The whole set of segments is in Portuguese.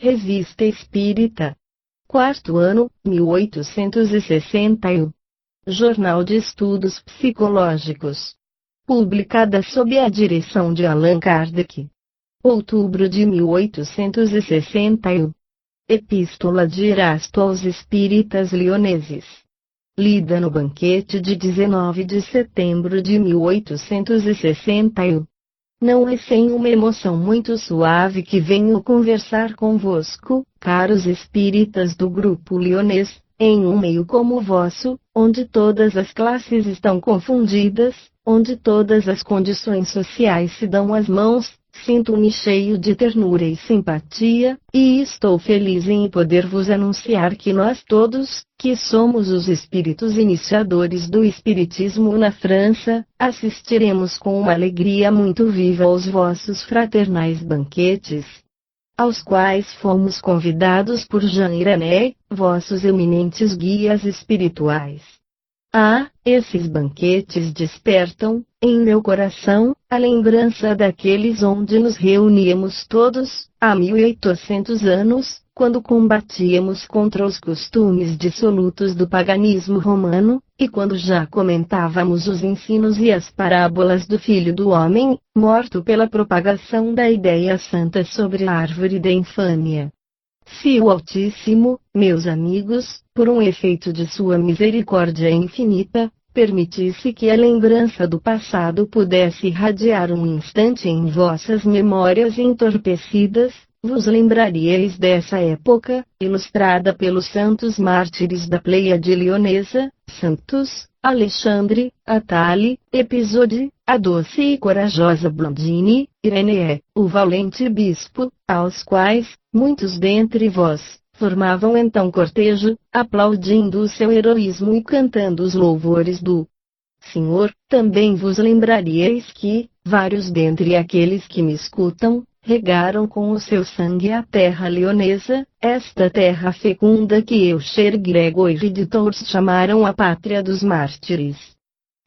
Revista Espírita. Quarto ano, 1861. Jornal de Estudos Psicológicos. Publicada sob a direção de Allan Kardec. Outubro de 1861. Epístola de Erasto aos Espíritas Lioneses. Lida no banquete de 19 de setembro de 1861. Não é sem uma emoção muito suave que venho conversar convosco, caros espíritas do grupo lionês, em um meio como o vosso, onde todas as classes estão confundidas, onde todas as condições sociais se dão as mãos. Sinto-me cheio de ternura e simpatia, e estou feliz em poder vos anunciar que nós todos, que somos os espíritos iniciadores do espiritismo na França, assistiremos com uma alegria muito viva aos vossos fraternais banquetes, aos quais fomos convidados por Jean Irané, vossos eminentes guias espirituais. Esses banquetes despertam, em meu coração, a lembrança daqueles onde nos reuníamos todos, há 1800 anos, quando combatíamos contra os costumes dissolutos do paganismo romano, e quando já comentávamos os ensinos e as parábolas do Filho do Homem, morto pela propagação da ideia santa sobre a árvore da infâmia. Se o Altíssimo, meus amigos, por um efeito de sua misericórdia infinita, permitisse que a lembrança do passado pudesse irradiar um instante em vossas memórias entorpecidas, vos lembraríeis dessa época, ilustrada pelos santos mártires da Pleiade lionesa, Santos Alexandre, Atali, Episode, a doce e corajosa Blandine, Ireneé, o valente bispo, aos quais, muitos dentre vós, formavam então cortejo, aplaudindo o seu heroísmo e cantando os louvores do Senhor. Também vos lembraríeis que, vários dentre aqueles que me escutam, regaram com o seu sangue a terra leonesa, esta terra fecunda que Eucher Gregor e Riditors chamaram a pátria dos mártires.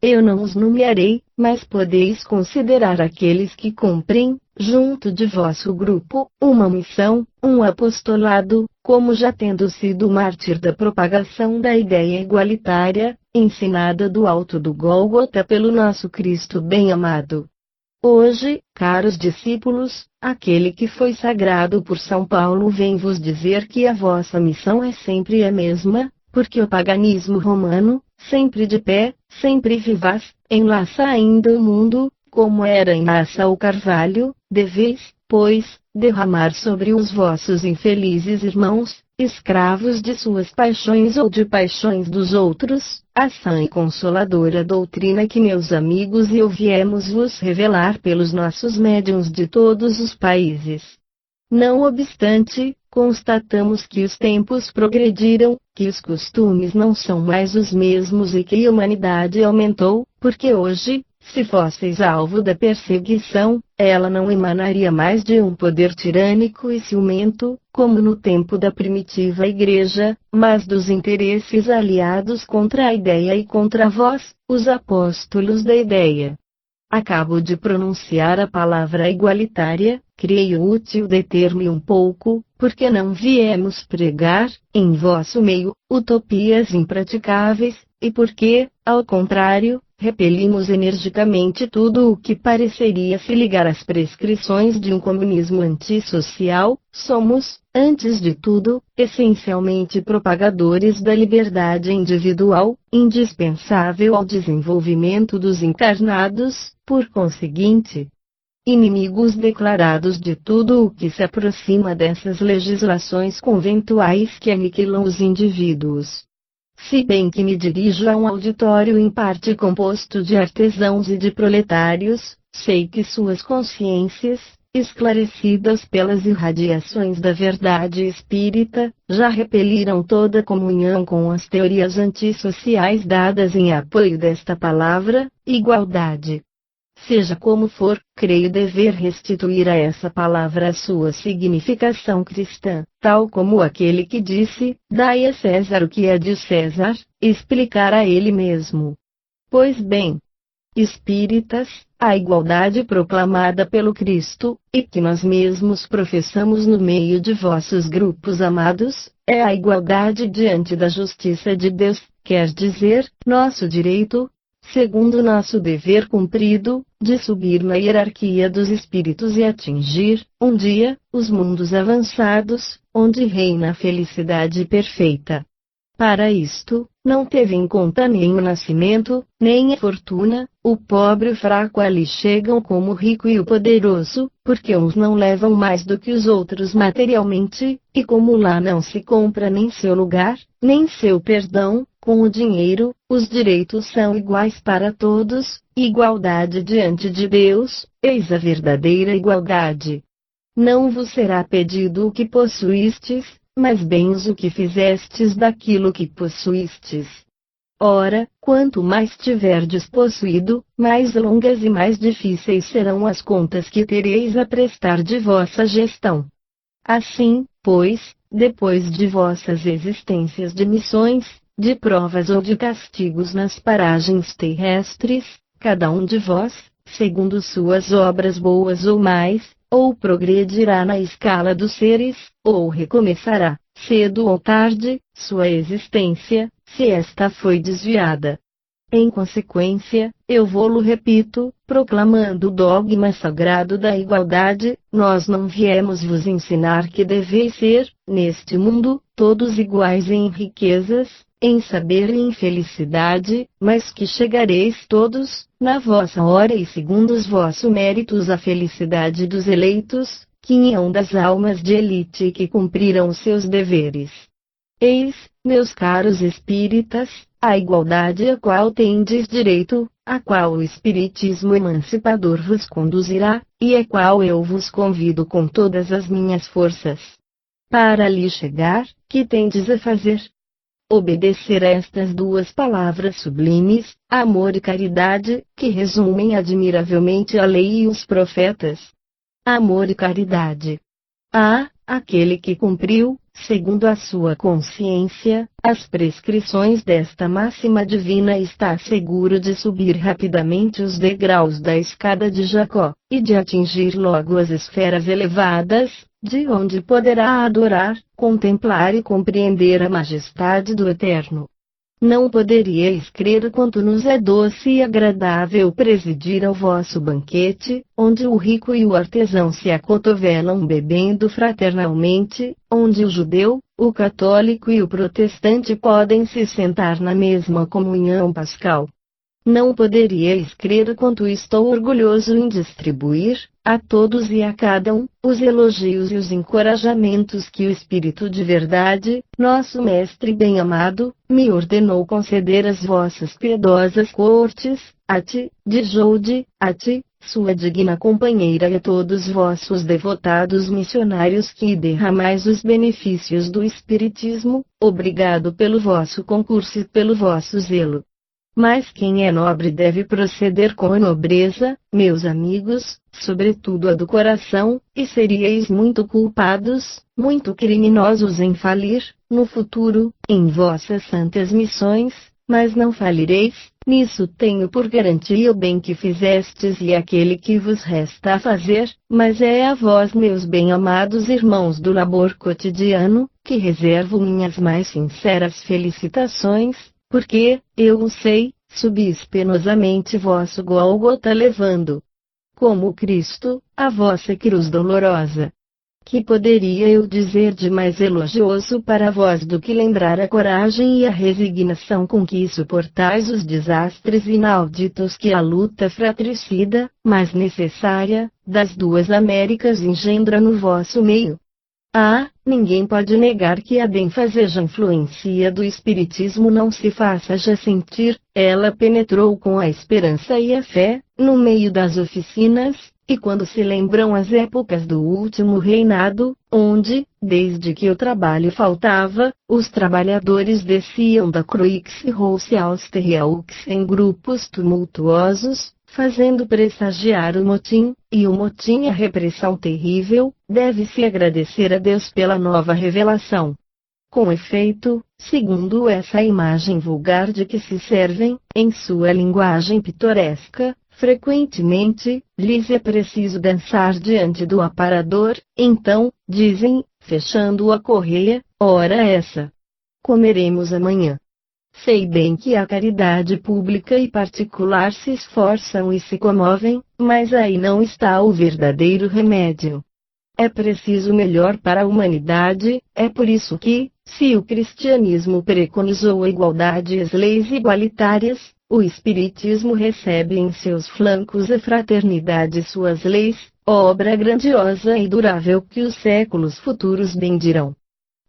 Eu não os numerarei, mas podeis considerar aqueles que cumprem, junto de vosso grupo, uma missão, um apostolado, como já tendo sido mártir da propagação da ideia igualitária, ensinada do alto do Gólgota pelo nosso Cristo bem-amado. Hoje, caros discípulos, aquele que foi sagrado por São Paulo vem vos dizer que a vossa missão é sempre a mesma, porque o paganismo romano, sempre de pé, sempre vivaz, enlaça ainda o mundo, como era em massa o carvalho. Deveis, pois, derramar sobre os vossos infelizes irmãos, escravos de suas paixões ou de paixões dos outros, a sã e consoladora doutrina que meus amigos e eu viemos vos revelar pelos nossos médiuns de todos os países. Não obstante, constatamos que os tempos progrediram, que os costumes não são mais os mesmos e que a humanidade aumentou, porque hoje, se fosseis alvo da perseguição, ela não emanaria mais de um poder tirânico e ciumento, como no tempo da primitiva Igreja, mas dos interesses aliados contra a ideia e contra vós, os apóstolos da ideia. Acabo de pronunciar a palavra igualitária, creio útil deter-me um pouco, porque não viemos pregar, em vosso meio, utopias impraticáveis, e porque, ao contrário, repelimos energicamente tudo o que pareceria se ligar às prescrições de um comunismo antissocial. Somos, antes de tudo, essencialmente propagadores da liberdade individual, indispensável ao desenvolvimento dos encarnados, por conseguinte, inimigos declarados de tudo o que se aproxima dessas legislações conventuais que aniquilam os indivíduos. Se bem que me dirijo a um auditório em parte composto de artesãos e de proletários, sei que suas consciências, esclarecidas pelas irradiações da verdade espírita, já repeliram toda comunhão com as teorias antissociais dadas em apoio desta palavra, igualdade. Seja como for, creio dever restituir a essa palavra a sua significação cristã, tal como aquele que disse, dai a César o que é de César, explicar a ele mesmo. Pois bem, espíritas, a igualdade proclamada pelo Cristo, e que nós mesmos professamos no meio de vossos grupos amados, é a igualdade diante da justiça de Deus, quer dizer, nosso direito, segundo nosso dever cumprido, de subir na hierarquia dos espíritos e atingir, um dia, os mundos avançados, onde reina a felicidade perfeita. Para isto, não teve em conta nem o nascimento, nem a fortuna, o pobre e o fraco ali chegam como o rico e o poderoso, porque uns não levam mais do que os outros materialmente, e como lá não se compra nem seu lugar, nem seu perdão, com o dinheiro, os direitos são iguais para todos, igualdade diante de Deus, eis a verdadeira igualdade. Não vos será pedido o que possuístes, mas bens o que fizestes daquilo que possuístes. Ora, quanto mais tiverdes possuído, mais longas e mais difíceis serão as contas que tereis a prestar de vossa gestão. Assim, pois, depois de vossas existências de missões, de provas ou de castigos nas paragens terrestres, cada um de vós, segundo suas obras boas ou mais, ou progredirá na escala dos seres, ou recomeçará, cedo ou tarde, sua existência, se esta foi desviada. Em consequência, eu vou-lo repito, proclamando o dogma sagrado da igualdade, nós não viemos vos ensinar que deveis ser, neste mundo, todos iguais em riquezas, em saber e em felicidade, mas que chegareis todos, na vossa hora e segundo os vossos méritos à felicidade dos eleitos, quinhão das almas de elite que cumpriram os seus deveres. Eis, meus caros espíritas, a igualdade a qual tendes direito, a qual o Espiritismo emancipador vos conduzirá, e a qual eu vos convido com todas as minhas forças. Para ali chegar, que tendes a fazer? Obedecer a estas duas palavras sublimes, amor e caridade, que resumem admiravelmente a lei e os profetas. Amor e caridade. Aquele que cumpriu, segundo a sua consciência, as prescrições desta máxima divina está seguro de subir rapidamente os degraus da escada de Jacó, e de atingir logo as esferas elevadas, de onde poderá adorar, contemplar e compreender a majestade do Eterno. Não poderíeis crer quanto nos é doce e agradável presidir ao vosso banquete, onde o rico e o artesão se acotovelam bebendo fraternalmente, onde o judeu, o católico e o protestante podem se sentar na mesma comunhão pascal. Não poderíeis crer quanto estou orgulhoso em distribuir, a todos e a cada um, os elogios e os encorajamentos que o Espírito de verdade, nosso Mestre bem-amado, me ordenou conceder às vossas piedosas cortes, a ti, de Jode, a ti, sua digna companheira e a todos vossos devotados missionários que derramais os benefícios do Espiritismo, obrigado pelo vosso concurso e pelo vosso zelo. Mas quem é nobre deve proceder com nobreza, meus amigos, sobretudo a do coração, e seríeis muito culpados, muito criminosos em falir, no futuro, em vossas santas missões, mas não falireis, nisso tenho por garantia o bem que fizestes e aquele que vos resta a fazer, mas é a vós, meus bem-amados irmãos do labor cotidiano, que reservo minhas mais sinceras felicitações, porque, eu o sei, subis penosamente vosso Gólgota levando, como Cristo, a vossa cruz dolorosa. Que poderia eu dizer de mais elogioso para vós do que lembrar a coragem e a resignação com que suportais os desastres inauditos que a luta fratricida, mas necessária, das duas Américas engendra no vosso meio? Ninguém pode negar que a benfazeja influência do Espiritismo não se faça já sentir, ela penetrou com a esperança e a fé, no meio das oficinas, e quando se lembram as épocas do último reinado, onde, desde que o trabalho faltava, os trabalhadores desciam da Croix Rousse aos Terreaux em grupos tumultuosos, fazendo pressagiar o motim, e o motim a repressão terrível, deve-se agradecer a Deus pela nova revelação. Com efeito, segundo essa imagem vulgar de que se servem, em sua linguagem pitoresca, Frequentemente, lhes é preciso dançar diante do aparador, então, dizem, fechando a correia, ora essa. Comeremos amanhã. Sei bem que a caridade pública e particular se esforçam e se comovem, mas aí não está o verdadeiro remédio. É preciso o melhor para a humanidade, é por isso que, se o cristianismo preconizou a igualdade e as leis igualitárias, o espiritismo recebe em seus flancos a fraternidade e suas leis, obra grandiosa e durável que os séculos futuros bendirão.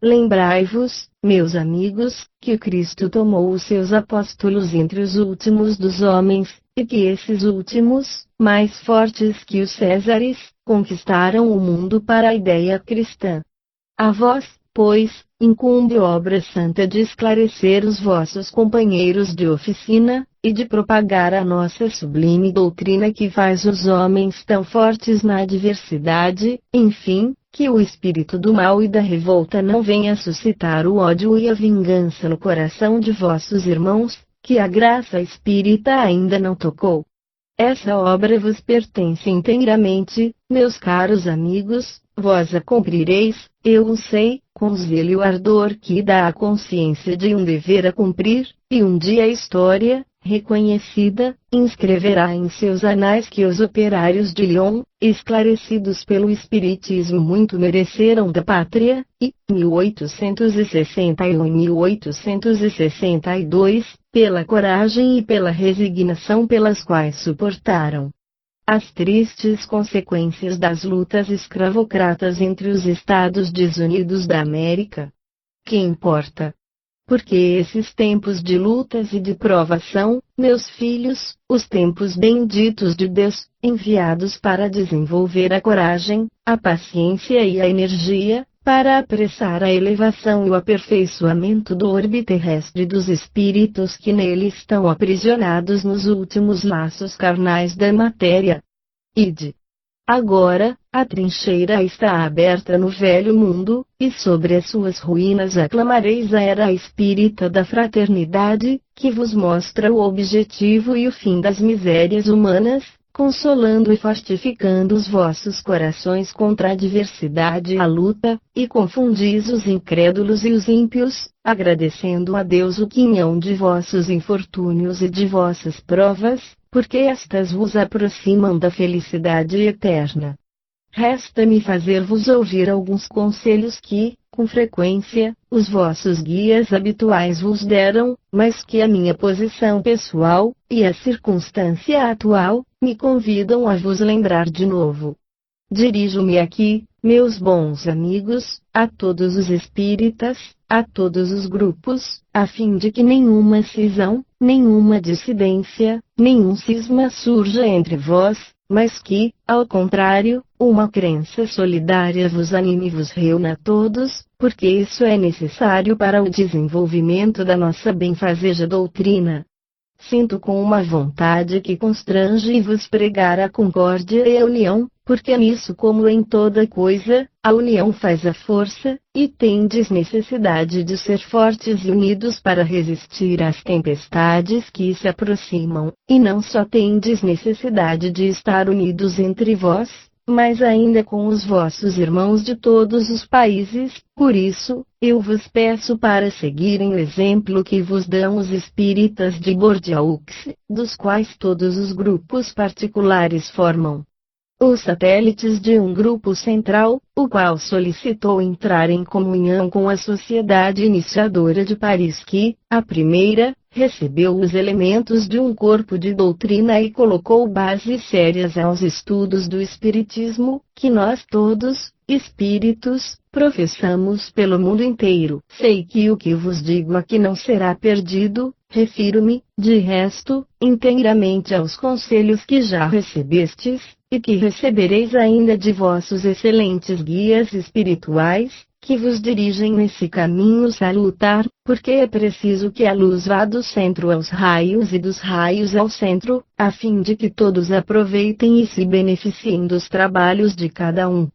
Lembrai-vos, meus amigos, que Cristo tomou os seus apóstolos entre os últimos dos homens, e que esses últimos, mais fortes que os Césares, conquistaram o mundo para a ideia cristã. A vós, pois, incumbe obra santa de esclarecer os vossos companheiros de oficina, e de propagar a nossa sublime doutrina que faz os homens tão fortes na adversidade, enfim, que o espírito do mal e da revolta não venha suscitar o ódio e a vingança no coração de vossos irmãos, que a graça espírita ainda não tocou. Essa obra vos pertence inteiramente, meus caros amigos, vós a cumprireis, eu o sei, com o zelo e o ardor que dá a consciência de um dever a cumprir, e um dia a história, reconhecida, inscreverá em seus anais que os operários de Lyon, esclarecidos pelo Espiritismo muito mereceram da pátria, e, 1861 e 1862, pela coragem e pela resignação pelas quais suportaram as tristes consequências das lutas escravocratas entre os Estados Desunidos da América. Que importa? Porque esses tempos de lutas e de provação, meus filhos, os tempos benditos de Deus, enviados para desenvolver a coragem, a paciência e a energia, para apressar a elevação e o aperfeiçoamento do orbe terrestre dos espíritos que nele estão aprisionados nos últimos laços carnais da matéria. Ide. Agora, a trincheira está aberta no velho mundo, e sobre as suas ruínas aclamareis a era espírita da fraternidade, que vos mostra o objetivo e o fim das misérias humanas, consolando e fortificando os vossos corações contra a adversidade e a luta, e confundis os incrédulos e os ímpios, agradecendo a Deus o quinhão de vossos infortúnios e de vossas provas, porque estas vos aproximam da felicidade eterna. Resta-me fazer-vos ouvir alguns conselhos que, com frequência, os vossos guias habituais vos deram, mas que a minha posição pessoal, e a circunstância atual, me convidam a vos lembrar de novo. Dirijo-me aqui, meus bons amigos, a todos os espíritas, a todos os grupos, a fim de que nenhuma cisão, nenhuma dissidência, nenhum cisma surja entre vós, mas que, ao contrário, uma crença solidária vos anime e vos reúna a todos, porque isso é necessário para o desenvolvimento da nossa benfazeja doutrina. Sinto com uma vontade que constrange vos pregar a concórdia e a união, porque nisso como em toda coisa, a união faz a força, e tendes necessidade de ser fortes e unidos para resistir às tempestades que se aproximam, e não só tendes necessidade de estar unidos entre vós, mas ainda com os vossos irmãos de todos os países. Por isso, eu vos peço para seguirem o exemplo que vos dão os espíritas de Bordeaux, dos quais todos os grupos particulares formam os satélites de um grupo central, o qual solicitou entrar em comunhão com a Sociedade Iniciadora de Paris que, a primeira, recebeu os elementos de um corpo de doutrina e colocou bases sérias aos estudos do Espiritismo, que nós todos, espíritos, professamos pelo mundo inteiro. Sei que o que vos digo aqui não será perdido, refiro-me, de resto, inteiramente aos conselhos que já recebestes, e que recebereis ainda de vossos excelentes guias espirituais, que vos dirigem nesse caminho salutar, porque é preciso que a luz vá do centro aos raios e dos raios ao centro, a fim de que todos aproveitem e se beneficiem dos trabalhos de cada um.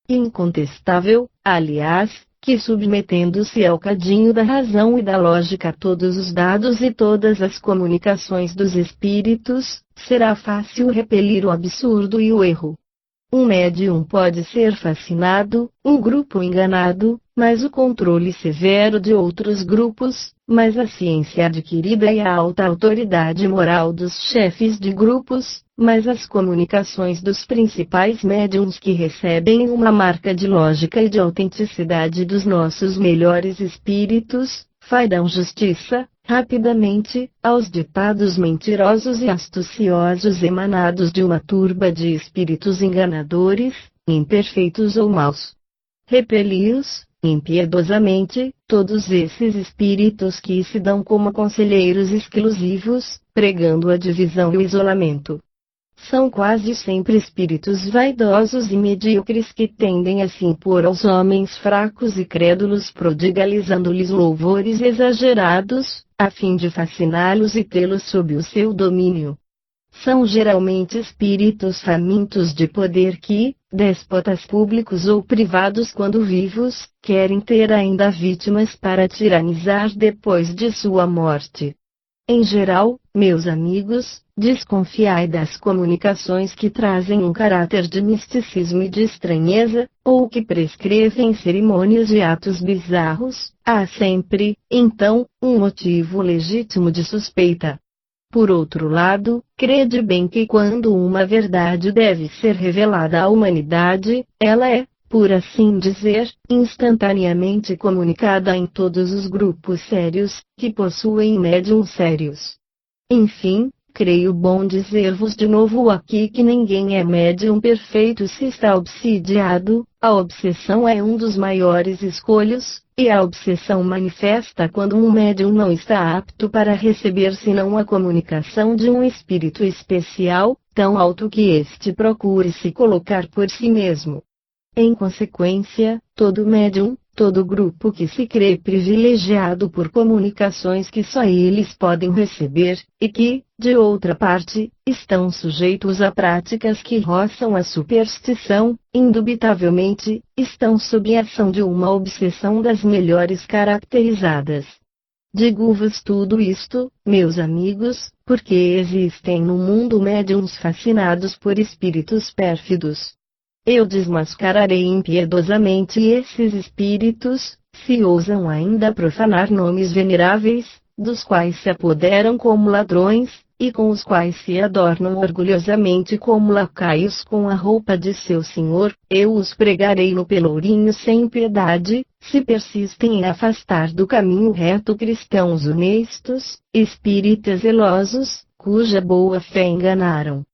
Incontestável, aliás, que submetendo-se ao cadinho da razão e da lógica a todos os dados e todas as comunicações dos espíritos, será fácil repelir o absurdo e o erro. Um médium pode ser fascinado, um grupo enganado, mas o controle severo de outros grupos, mas a ciência adquirida e a alta autoridade moral dos chefes de grupos, mas as comunicações dos principais médiums que recebem uma marca de lógica e de autenticidade dos nossos melhores espíritos, farão justiça, rapidamente, aos ditados mentirosos e astuciosos emanados de uma turba de espíritos enganadores, imperfeitos ou maus. Repeli-os, impiedosamente, todos esses espíritos que se dão como conselheiros exclusivos, pregando a divisão e o isolamento. São quase sempre espíritos vaidosos e medíocres que tendem a se impor aos homens fracos e crédulos, prodigalizando-lhes louvores exagerados, a fim de fasciná-los e tê-los sob o seu domínio. São geralmente espíritos famintos de poder que, déspotas públicos ou privados quando vivos, querem ter ainda vítimas para tiranizar depois de sua morte. Em geral, meus amigos, desconfiai das comunicações que trazem um caráter de misticismo e de estranheza, ou que prescrevem cerimônias e atos bizarros. Há sempre, então, um motivo legítimo de suspeita. Por outro lado, crede bem que quando uma verdade deve ser revelada à humanidade, ela é, por assim dizer, instantaneamente comunicada em todos os grupos sérios, que possuem médiums sérios. Enfim, creio bom dizer-vos de novo aqui que ninguém é médium perfeito se está obsidiado, a obsessão é um dos maiores escolhos, e a obsessão manifesta quando um médium não está apto para receber senão a comunicação de um espírito especial, tão alto que este procure se colocar por si mesmo. Em consequência, todo médium, todo grupo que se crê privilegiado por comunicações que só eles podem receber, e que, de outra parte, estão sujeitos a práticas que roçam a superstição, indubitavelmente, estão sob a ação de uma obsessão das melhores caracterizadas. Digo-vos tudo isto, meus amigos, porque existem no mundo médiums fascinados por espíritos pérfidos. Eu desmascararei impiedosamente esses espíritos, se ousam ainda profanar nomes veneráveis, dos quais se apoderam como ladrões, e com os quais se adornam orgulhosamente como lacaios com a roupa de seu senhor. Eu os pregarei no pelourinho sem piedade, se persistem em afastar do caminho reto cristãos honestos, espíritas zelosos, cuja boa fé enganaram.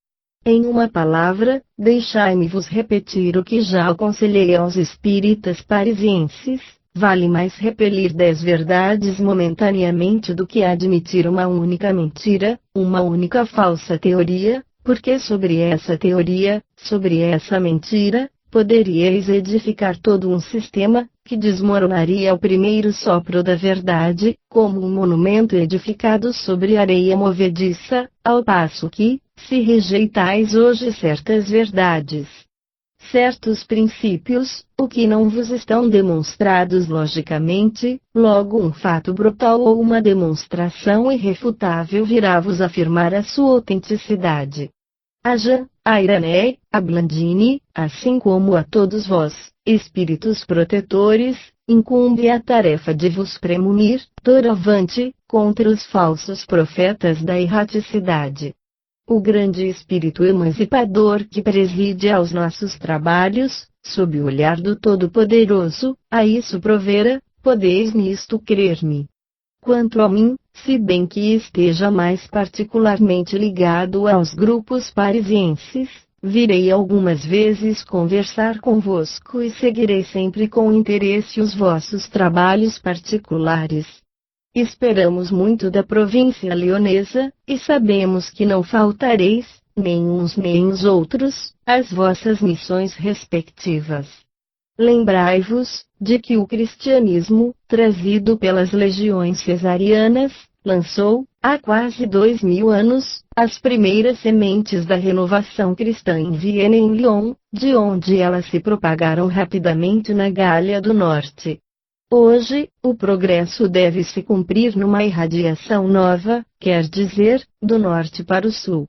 Em uma palavra, deixai-me-vos repetir o que já aconselhei aos espíritas parisienses: vale mais repelir 10 verdades momentaneamente do que admitir uma única mentira, uma única falsa teoria, porque sobre essa teoria, sobre essa mentira, poderíeis edificar todo um sistema, que desmoronaria ao primeiro sopro da verdade, como um monumento edificado sobre areia movediça, ao passo que, se rejeitais hoje certas verdades, certos princípios, o que não vos estão demonstrados logicamente, logo um fato brutal ou uma demonstração irrefutável virá vos afirmar a sua autenticidade. Haja, a Irané, a Blandine, assim como a todos vós, espíritos protetores, incumbe a tarefa de vos premunir, doravante, contra os falsos profetas da erraticidade. O grande espírito emancipador que preside aos nossos trabalhos, sob o olhar do Todo-Poderoso, a isso provera, podeis nisto crer-me. Quanto a mim, se bem que esteja mais particularmente ligado aos grupos parisienses, virei algumas vezes conversar convosco e seguirei sempre com interesse os vossos trabalhos particulares. Esperamos muito da província leonesa, e sabemos que não faltareis, nem uns nem os outros, às vossas missões respectivas. Lembrai-vos, de que o cristianismo, trazido pelas legiões cesarianas, lançou, há quase 2000 anos, as primeiras sementes da renovação cristã em Viena e em Lyon, de onde elas se propagaram rapidamente na Gália do Norte. Hoje, o progresso deve se cumprir numa irradiação nova, quer dizer, do norte para o sul.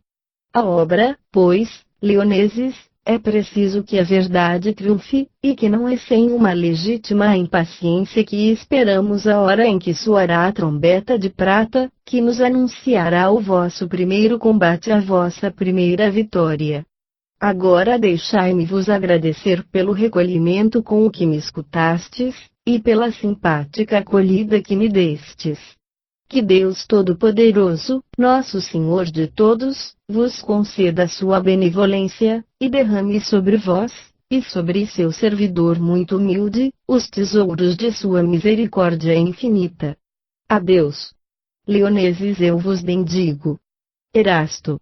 A obra, pois, leoneses, é preciso que a verdade triunfe, e que não é sem uma legítima impaciência que esperamos a hora em que soará a trombeta de prata, que nos anunciará o vosso primeiro combate, a vossa primeira vitória. Agora deixai-me vos agradecer pelo recolhimento com o que me escutastes, e pela simpática acolhida que me destes. Que Deus Todo-Poderoso, nosso Senhor de todos, vos conceda sua benevolência, e derrame sobre vós, e sobre seu servidor muito humilde, os tesouros de sua misericórdia infinita. Adeus. Leoneses, eu vos bendigo. Erasto.